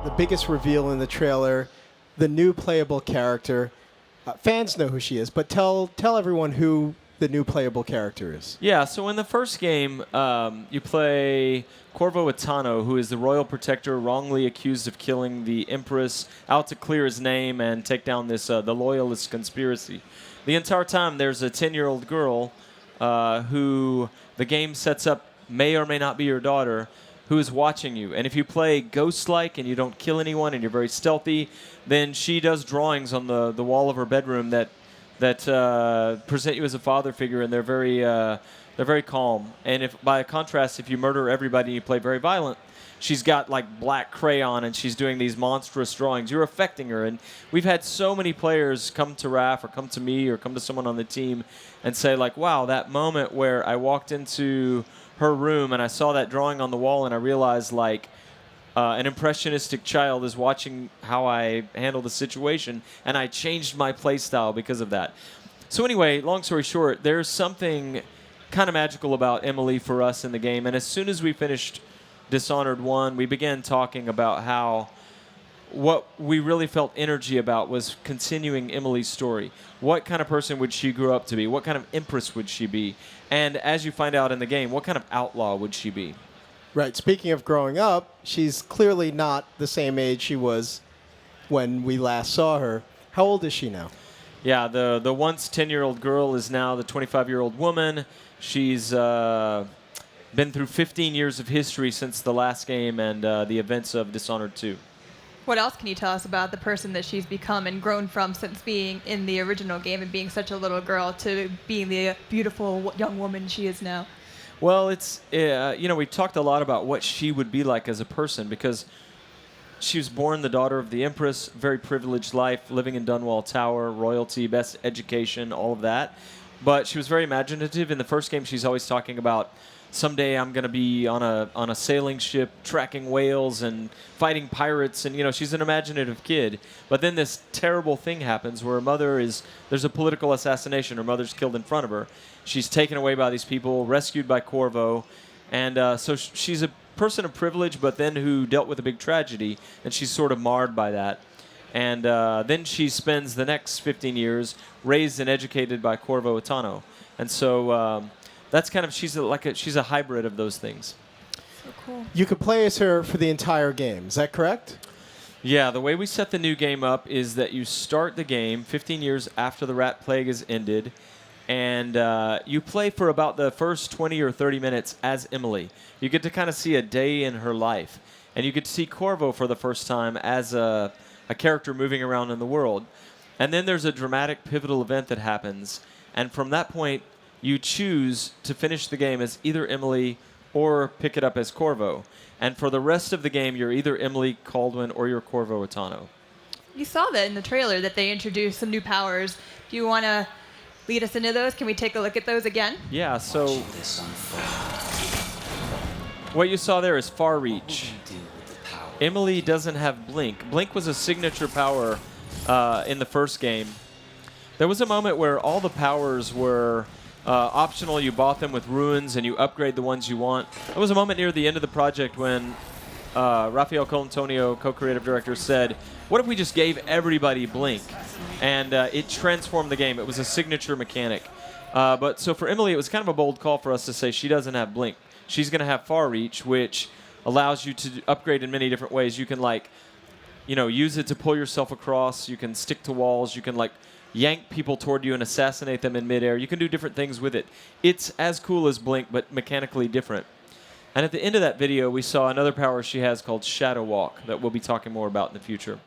the biggest reveal in the trailer, the new playable character. Fans know who she is, but tell everyone who the new playable character is. Yeah, so in the first game, you play Corvo Atano, who is the royal protector wrongly accused of killing the Empress, out to clear his name and take down this the Loyalist conspiracy. The entire time, there's a 10-year-old girl who the game sets up may or may not be your daughter, who is watching you. And if you play ghost-like and you don't kill anyone and you're very stealthy, then she does drawings on the wall of her bedroom that present you as a father figure, and they're very calm. And if by contrast, if you murder everybody and you play very violent, she's got like black crayon and she's doing these monstrous drawings. You're affecting her. And we've had so many players come to Raph or come to me or come to someone on the team and say like, wow, that moment where I walked into her room and I saw that drawing on the wall and I realized like an impressionistic child is watching how I handle the situation, and I changed my play style because of that. So anyway, long story short, there's something kind of magical about Emily for us in the game, and as soon as we finished Dishonored 1, we began talking about how what we really felt energy about was continuing Emily's story. What kind of person would she grow up to be? What kind of empress would she be? And as you find out in the game, what kind of outlaw would she be? Right. Speaking of growing up, she's clearly not the same age she was when we last saw her. How old is she now? Yeah, the once 10-year-old girl is now the 25-year-old woman. She's been through 15 years of history since the last game and the events of Dishonored 2. What else can you tell us about the person that she's become and grown from since being in the original game and being such a little girl to being the beautiful young woman she is now? Well, it's, we talked a lot about what she would be like as a person because she was born the daughter of the Empress, very privileged life, living in Dunwall Tower, royalty, best education, all of that. But she was very imaginative. In the first game, she's always talking about, someday I'm going to be on a sailing ship, tracking whales and fighting pirates. And, she's an imaginative kid. But then this terrible thing happens where there's a political assassination. Her mother's killed in front of her. She's taken away by these people, rescued by Corvo. And so she's a person of privilege, but then who dealt with a big tragedy. And she's sort of marred by that. And then she spends the next 15 years raised and educated by Corvo Atano. And so that's kind of, she's a hybrid of those things. So cool. You could play as her for the entire game. Is that correct? Yeah, the way we set the new game up is that you start the game 15 years after the Rat Plague has ended, and you play for about the first 20 or 30 minutes as Emily. You get to kind of see a day in her life, and you get to see Corvo for the first time as a character moving around in the world. And then there's a dramatic, pivotal event that happens, and from that point, you choose to finish the game as either Emily or pick it up as Corvo. And for the rest of the game, you're either Emily, Colduin, or you're Corvo Atano. You saw that in the trailer that they introduced some new powers. Do you want to lead us into those? Can we take a look at those again? Yeah, so what you saw there is Far Reach. Emily doesn't have Blink. Blink was a signature power in the first game. There was a moment where all the powers were optional. You bought them with ruins and you upgrade the ones you want. There was a moment near the end of the project when Rafael Colantonio, co-creative director, said, what if we just gave everybody Blink? And it transformed the game. It was a signature mechanic. But so for Emily, it was kind of a bold call for us to say she doesn't have Blink. She's going to have Far Reach, which allows you to upgrade in many different ways. You can use it to pull yourself across. You can stick to walls. You can yank people toward you and assassinate them in midair. You can do different things with it. It's as cool as Blink, but mechanically different. And at the end of that video, we saw another power she has called Shadow Walk that we'll be talking more about in the future.